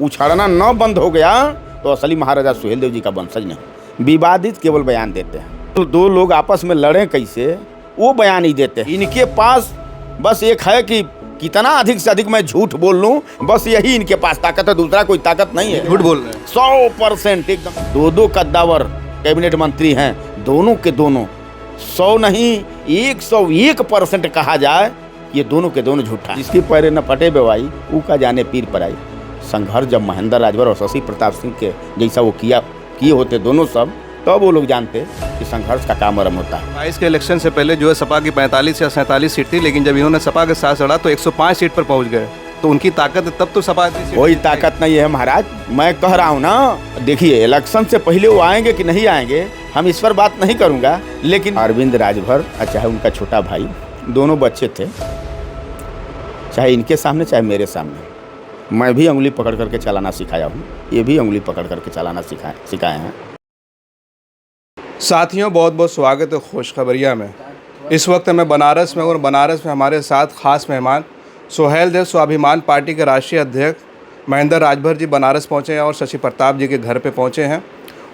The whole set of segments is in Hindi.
उछाड़ना न बंद हो गया तो असली महाराजा सुहेलदेव जी का वंशज नहीं। विवादित केवल बयान देते हैं, तो दो लोग आपस में लड़ें कैसे वो बयान ही देते हैं। इनके पास बस एक है कि कितना अधिक से अधिक मैं झूठ बोल लूं, बस यही इनके पास ताकत है, दूसरा कोई ताकत नहीं है। झूठ बोल रहे हैं 100% एकदम। दो कद्दावर कैबिनेट मंत्री हैं, दोनों के दोनों 100 नहीं 101% कहा जाए ये दोनों के दोनों झूठा। जिसकी पैरे न फटे बेवाई ऊ का जाने पीर पर आई। संघर्ष जब महेंद्र राजभर और शशि प्रताप सिंह के जैसा वो किए होते दोनों सब, तब वो लोग जानते कि संघर्ष का काम आरम्भ होता है। 22 के इलेक्शन से पहले जो है सपा की 45 या 47 सीट थी, लेकिन जब इन्होंने सपा के साथ लड़ा तो 105 सीट पर पहुंच गए। तो उनकी ताकत है, तब तो सपा कोई ताकत नहीं है महाराज। मैं कह रहा हूँ ना, देखिए इलेक्शन से पहले वो आएंगे कि नहीं आएंगे हम इस पर बात नहीं करूँगा, लेकिन अरविंद राजभर चाहे उनका छोटा भाई, दोनों बच्चे थे, चाहे इनके सामने चाहे मेरे सामने, मैं भी उंगली पकड़ करके चलाना सिखाया हूँ, ये भी उंगली पकड़ करके चलाना सिखाए हैं। साथियों, बहुत बहुत स्वागत है खुशखबरिया में। इस वक्त मैं बनारस में हूँ और बनारस में हमारे साथ खास मेहमान सुहेलदेव स्वाभिमान पार्टी के राष्ट्रीय अध्यक्ष महेंद्र राजभर जी बनारस पहुँचे हैं और शशि प्रताप जी के घर पे पहुँचे हैं।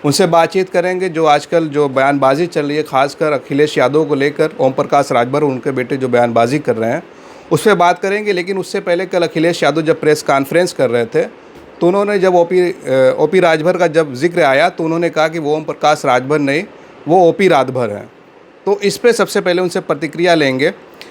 उनसे बातचीत करेंगे जो आजकल जो बयानबाजी चल रही है, खासकर अखिलेश यादव को लेकर ओम प्रकाश राजभर और उनके बेटे जो बयानबाजी कर रहे हैं उस पर बात करेंगे। लेकिन उससे पहले कल अखिलेश यादव जब प्रेस कॉन्फ्रेंस कर रहे थे तो उन्होंने जब ओपी राजभर का जब जिक्र आया तो उन्होंने कहा कि वो ओम प्रकाश राजभर नहीं, वो ओपी राजभर हैं। तो इस पर सबसे पहले उनसे प्रतिक्रिया लेंगे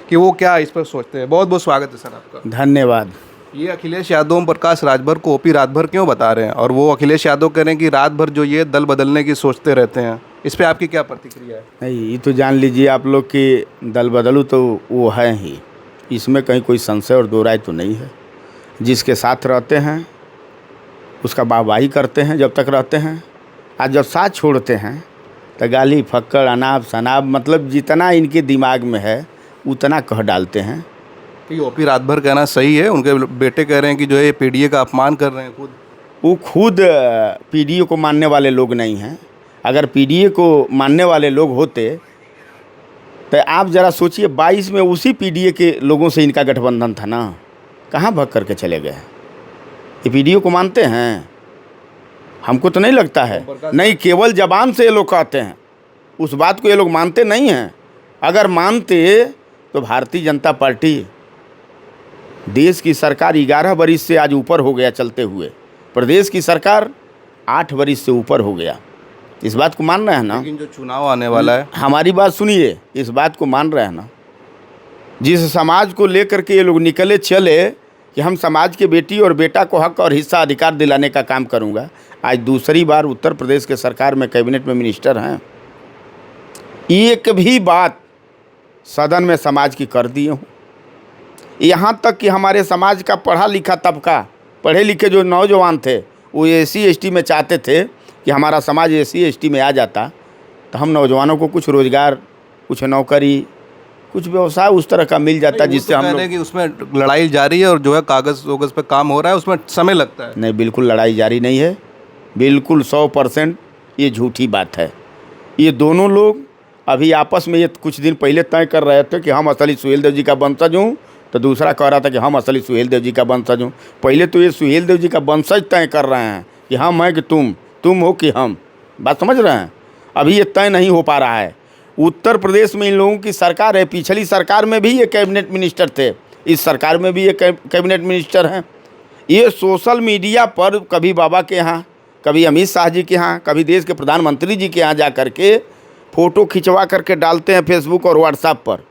कि वो क्या इस पर सोचते हैं। बहुत बहुत स्वागत है सर आपका। धन्यवाद। ये अखिलेश यादव ओम प्रकाश राजभर को ओपी राजभर क्यों बता रहे हैं, और वो अखिलेश यादव कह रहे हैं कि रात भर जो ये दल बदलने की सोचते रहते हैं, इस पर आपकी क्या प्रतिक्रिया है? नहीं, ये तो जान लीजिए आप लोग कि दल बदलू तो वो है ही, इसमें कहीं कोई संशय और दो राय तो नहीं है। जिसके साथ रहते हैं उसका वाहवाही करते हैं जब तक रहते हैं, आज जब साथ छोड़ते हैं तो गाली फक्कड़ अनाप शनाप, मतलब जितना इनके दिमाग में है उतना कह डालते हैं। कि ओपी राजभर कहना सही है, उनके बेटे कह रहे हैं कि जो है पीडीए का अपमान कर रहे हैं खुद। वो खुद पीडीए को मानने वाले लोग नहीं हैं। अगर पीडीए को मानने वाले लोग होते तो आप ज़रा सोचिए, 22 में उसी पीडीए के लोगों से इनका गठबंधन था ना, कहाँ भग करके चले गए? ये पीडीए को मानते हैं? हमको तो नहीं लगता है। नहीं, केवल जबान से ये लोग कहते हैं, उस बात को ये लोग मानते नहीं हैं। अगर मानते तो भारतीय जनता पार्टी देश की सरकार 11 वरिष्ठ से आज ऊपर हो गया चलते हुए, प्रदेश की सरकार 8 वरिष्ठ से ऊपर हो गया। इस बात को मान रहे हैं ना? लेकिन जो चुनाव आने वाला है, हमारी बात सुनिए, इस बात को मान रहे हैं ना? जिस समाज को लेकर के ये लोग निकले चले कि हम समाज के बेटी और बेटा को हक और हिस्सा अधिकार दिलाने का काम करूंगा, आज दूसरी बार उत्तर प्रदेश के सरकार में कैबिनेट में मिनिस्टर हैं। एक भी बात सदन में समाज की कर दिए हूँ। यहाँ तक कि हमारे समाज का पढ़ा लिखा तबका, पढ़े लिखे जो नौजवान थे, वो SC ST में चाहते थे कि हमारा समाज SC ST में आ जाता तो हम नौजवानों को कुछ रोज़गार, कुछ नौकरी, कुछ व्यवसाय उस तरह का मिल जाता जिससे हम लोग। कि उसमें लड़ाई जारी है और जो है कागज़ वोगज़ पे काम हो रहा है, उसमें समय लगता है। नहीं, बिल्कुल लड़ाई जारी नहीं है, बिल्कुल 100% ये झूठी बात है। ये दोनों लोग अभी आपस में ये कुछ दिन पहले तय कर रहे थे कि हम असली सुहेलदेव जी का वंशज हूँ, तो दूसरा कह रहा था कि हम असली सुहेलदेव जी का वंशज हूँ। पहले तो ये सुहेलदेव जी का वंशज तय कर रहे हैं कि हम हैं कि तुम हो कि हम। बात समझ रहे हैं? अभी ये तय नहीं हो पा रहा है। उत्तर प्रदेश में इन लोगों की सरकार है, पिछली सरकार में भी ये कैबिनेट मिनिस्टर थे, इस सरकार में भी ये कैबिनेट मिनिस्टर हैं। ये सोशल मीडिया पर कभी बाबा के यहाँ, कभी अमित शाह जी के यहाँ, कभी देश के प्रधानमंत्री जी के यहाँ जा कर के फ़ोटो खिंचवा करके डालते हैं फेसबुक और व्हाट्सएप पर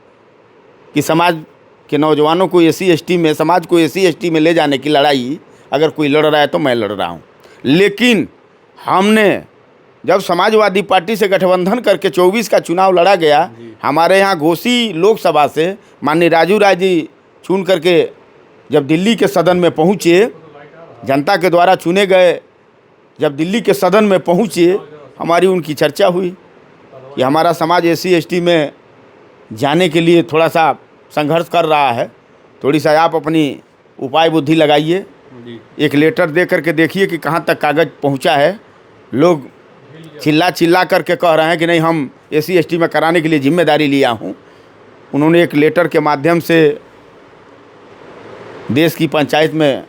कि समाज के नौजवानों को SC ST में, समाज को SC ST में ले जाने की लड़ाई अगर कोई लड़ रहा है तो मैं लड़ रहा हूँ। लेकिन हमने जब समाजवादी पार्टी से गठबंधन करके 24 का चुनाव लड़ा गया, हमारे यहाँ घोसी लोकसभा से माननीय राजू राय जी चुन करके जब दिल्ली के सदन में पहुँचे, जनता के द्वारा चुने गए, जब दिल्ली के सदन में पहुँचे, हमारी उनकी चर्चा हुई कि हमारा समाज SC ST में जाने के लिए थोड़ा सा संघर्ष कर रहा है, थोड़ी सा आप अपनी उपाय बुद्धि लगाइए, एक लेटर दे करके देखिए कि कहाँ तक कागज़ पहुँचा है। लोग चिल्ला करके कह रहे हैं कि नहीं, हम SC ST में कराने के लिए जिम्मेदारी लिया हूँ। उन्होंने एक लेटर के माध्यम से देश की पंचायत में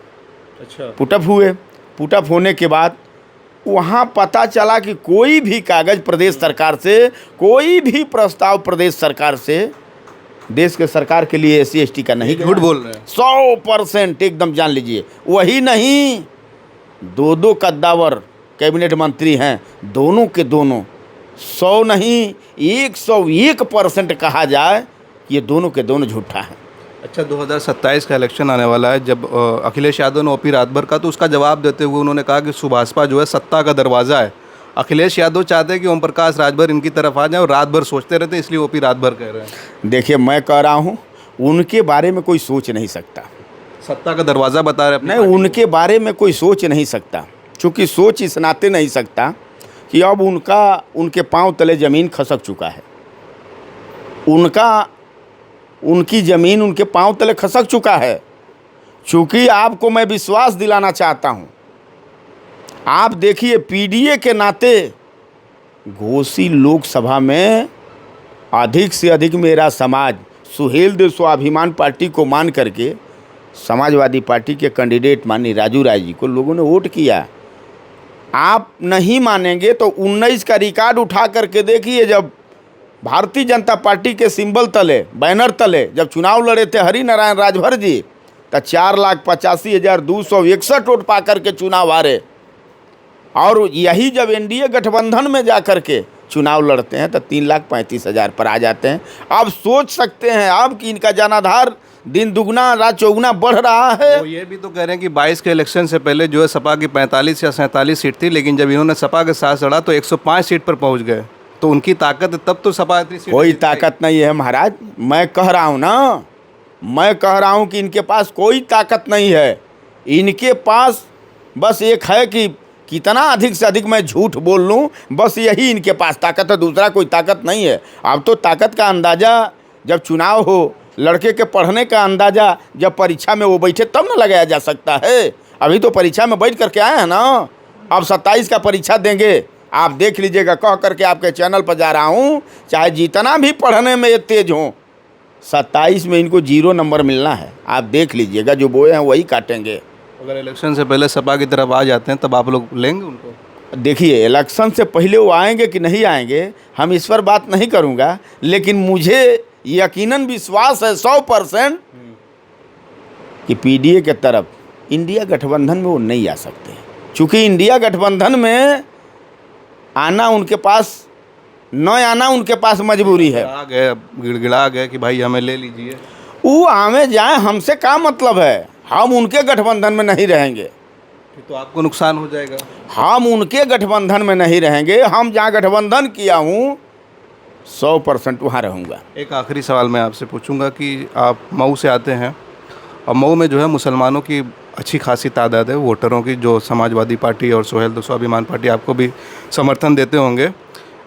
पुटअप हुए, पुट अप होने के बाद वहाँ पता चला कि कोई भी कागज़ प्रदेश सरकार से, कोई भी प्रस्ताव प्रदेश सरकार से देश के सरकार के लिए SC/ST का नहीं। झूठ बोल रहे हैं। 100% एकदम जान लीजिए। वही नहीं, दो कद्दावर कैबिनेट मंत्री हैं, दोनों के दोनों 100 नहीं 101% कहा जाए कि ये दोनों के दोनों झूठा हैं। अच्छा, 2027 का इलेक्शन आने वाला है। जब अखिलेश यादव ने OP राजभर का, तो उसका जवाब देते हुए उन्होंने कहा कि सुभाषपा जो है सत्ता का दरवाज़ा है। अखिलेश यादव चाहते हैं कि ओम प्रकाश राजभर इनकी तरफ आ जाए और रात भर सोचते रहते हैं, इसलिए OP राजभर कह रहे हैं। देखिए, मैं कह रहा हूँ उनके बारे में कोई सोच नहीं सकता। सत्ता का दरवाज़ा बता रहे हैं नहीं, उनके बारे में कोई सोच नहीं सकता, क्योंकि सोच इस नाते नहीं सकता कि अब उनके पांव तले ज़मीन खसक चुका है। उनकी ज़मीन उनके पांव तले खसक चुका है। चूँकि आपको मैं विश्वास दिलाना चाहता हूँ, आप देखिए PDA के नाते घोसी लोकसभा में अधिक से अधिक मेरा समाज सुहेल देव स्वाभिमान पार्टी को मान करके समाजवादी पार्टी के कैंडिडेट माननीय राजू राय जी को लोगों ने वोट किया। आप नहीं मानेंगे तो 19 का रिकॉर्ड उठा करके देखिए, जब भारतीय जनता पार्टी के सिंबल तले, बैनर तले जब चुनाव लड़े थे हरि नारायण राजभर जी, तो 4,85,261 वोट पा करके चुनाव हारे। और यही जब NDA गठबंधन में जा कर के चुनाव लड़ते हैं तो 3,35,000 पर आ जाते हैं। अब सोच सकते हैं आप कि इनका जनाधार दिन दुगना रात चौगुना बढ़ रहा है। वो ये भी तो कह रहे हैं कि 22 के इलेक्शन से पहले जो है सपा की 45 या 47 सीट थी, लेकिन जब इन्होंने सपा के साथ लड़ा तो 105 सीट पर पहुंच गए। तो उनकी ताकत है, तब तो सपा इतनी सीट कोई ताकत नहीं है महाराज। मैं कह रहा हूँ ना, मैं कह रहा हूँ कि इनके पास कोई ताकत नहीं है। इनके पास बस एक है कि कितना अधिक से अधिक मैं झूठ बोल लूँ, बस यही इनके पास ताकत है, दूसरा कोई ताकत नहीं है। अब तो ताकत का अंदाज़ा जब चुनाव हो, लड़के के पढ़ने का अंदाज़ा जब परीक्षा में वो बैठे तब ना लगाया जा सकता है। अभी तो परीक्षा में बैठ करके आए हैं ना, अब 27 का परीक्षा देंगे। आप देख लीजिएगा, कह करके आपके चैनल पर जा रहा हूँ, चाहे जितना भी पढ़ने में ये तेज हों, 27 में इनको 0 नंबर मिलना है। आप देख लीजिएगा, जो बोए हैं वही काटेंगे। अगर इलेक्शन से पहले सपा की तरफ आ जाते हैं तब आप लोग लेंगे उनको? देखिए, इलेक्शन से पहले वो आएंगे कि नहीं आएंगे हम इस पर बात नहीं करूंगा, लेकिन मुझे यकीनन विश्वास है 100% कि PDA के तरफ इंडिया गठबंधन में वो नहीं आ सकते। चूँकि इंडिया गठबंधन में आना उनके पास, न आना उनके पास मजबूरी है। आ गए, गिड़गिड़ा गए कि भाई हमें ले लीजिए। वो आवे जाए, हमसे क्या मतलब है। हम उनके गठबंधन में नहीं रहेंगे तो आपको नुकसान हो जाएगा। हम उनके गठबंधन में नहीं रहेंगे। हम जहाँ गठबंधन किया हूँ 100% वहाँ रहूँगा। एक आखिरी सवाल मैं आपसे पूछूंगा कि आप मऊ से आते हैं और मऊ में जो है मुसलमानों की अच्छी खासी तादाद है वोटरों की, जो समाजवादी पार्टी और सुहेल देव स्वाभिमान पार्टी आपको भी समर्थन देते होंगे।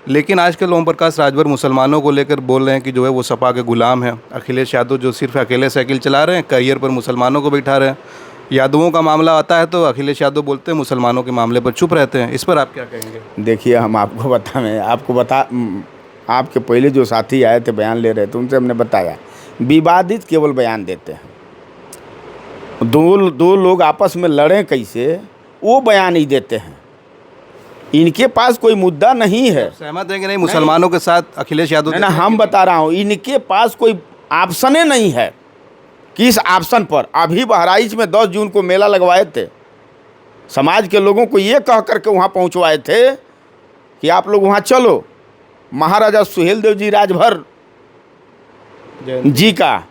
लेकिन आजकल ओम प्रकाश राजभर मुसलमानों को लेकर बोल रहे हैं कि जो है वो सपा के गुलाम हैं। अखिलेश यादव जो सिर्फ अकेले साइकिल चला रहे हैं, करियर पर मुसलमानों को बैठा रहे हैं। यादवों का मामला आता है तो अखिलेश यादव बोलते हैं, मुसलमानों के मामले पर चुप रहते हैं। इस पर आप क्या कहेंगे? देखिए, हम आपको आपके पहले जो साथी आए थे बयान ले रहे थे, उनसे हमने बताया विवादित केवल बयान देते हैं। दो लोग आपस में लड़ें कैसे, वो बयान ही देते हैं। इनके पास कोई मुद्दा नहीं है। सहमत है कि नहीं मुसलमानों के साथ अखिलेश यादव? ना, हम बता रहा हूँ, इनके पास कोई ऑप्शन नहीं है। किस ऑप्शन पर? अभी बहराइच में 10 जून को मेला लगवाए थे, समाज के लोगों को ये कह करके वहाँ पहुँचवाए थे कि आप लोग वहाँ चलो, महाराजा सुहेल देव जी राजभर जी का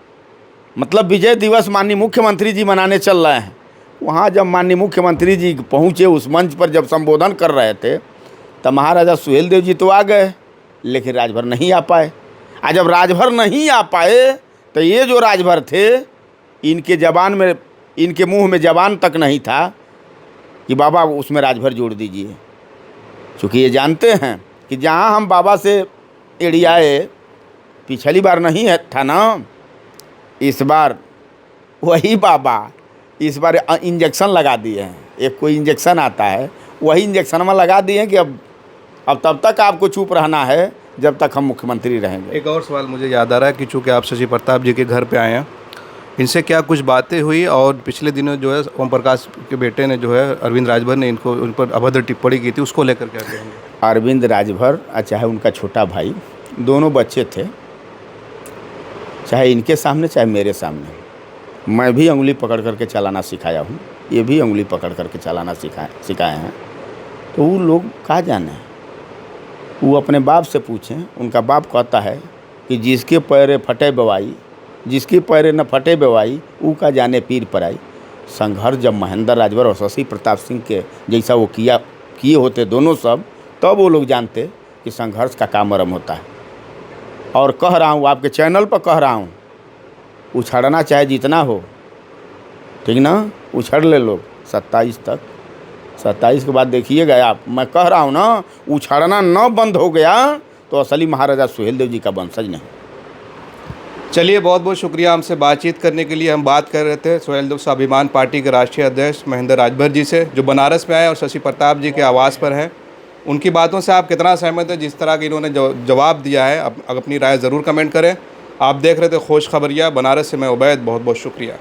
मतलब विजय दिवस माननीय मुख्यमंत्री जी मनाने चल रहे हैं। वहाँ जब माननीय मुख्यमंत्री जी पहुँचे उस मंच पर, जब संबोधन कर रहे थे, तब महाराजा सुहेल देव जी तो आ गए, लेकिन राजभर नहीं आ पाए। और जब राजभर नहीं आ पाए तो ये जो राजभर थे, इनके ज़बान में, इनके मुंह में ज़बान तक नहीं था कि बाबा उसमें राजभर जोड़ दीजिए। चूँकि ये जानते हैं कि जहाँ हम बाबा से एड़ियाए, पिछली बार नहीं है था ना, इस बार वही बाबा इस बार इंजेक्शन लगा दिए हैं। एक कोई इंजेक्शन आता है, वही इंजेक्शन में लगा दिए हैं कि अब तब तक आपको चुप रहना है जब तक हम मुख्यमंत्री रहेंगे। एक और सवाल मुझे याद आ रहा है कि चूँकि आप शशि प्रताप जी के घर पे आए हैं, इनसे क्या कुछ बातें हुई और पिछले दिनों जो है ओम प्रकाश के बेटे ने जो है अरविंद राजभर ने इनको उन पर अभद्र टिप्पणी की थी, उसको लेकर क्या कहेंगे? अरविंद राजभर चाहे उनका छोटा भाई, दोनों बच्चे थे, चाहे इनके सामने चाहे मेरे सामने। मैं भी उंगली पकड़ करके चलाना सिखाया हूँ, ये भी उंगली पकड़ करके चलाना सिखाए हैं। तो वो लोग कहाँ जाने, वो अपने बाप से पूछें। उनका बाप कहता है कि जिसके पैरे फटे बवाई, जिसके पैरे न फटे बवाई, ऊ का जाने पीर पर आई। संघर्ष जब महेंद्र राजभर और शशि प्रताप सिंह के जैसा वो किए होते दोनों सब, तब वो लोग जानते कि संघर्ष का क्या मरम होता है। और कह रहा हूँ, आपके चैनल पर कह रहा हूँ, उछड़ना चाहे जितना हो, ठीक ना, उछड़ ले लोग 27 तक। 27 के बाद देखिएगा आप, मैं कह रहा हूँ ना, उछड़ना न बंद हो गया तो असली महाराजा सुहेलदेव जी का वंशज नहीं। चलिए, बहुत बहुत शुक्रिया हमसे बातचीत करने के लिए। हम बात कर रहे थे सुहेलदेव स्वाभिमान पार्टी के राष्ट्रीय अध्यक्ष महेंद्र राजभर जी से, जो बनारस में आए और शशि प्रताप जी के आवास पर हैं। उनकी बातों से आप कितना सहमत हैं, जिस तरह की इन्होंने जवाब दिया है? अपनी राय ज़रूर कमेंट करें। आप देख रहे थे खोश खबरिया बनारस से, मैं उबैद, बहुत बहुत शुक्रिया।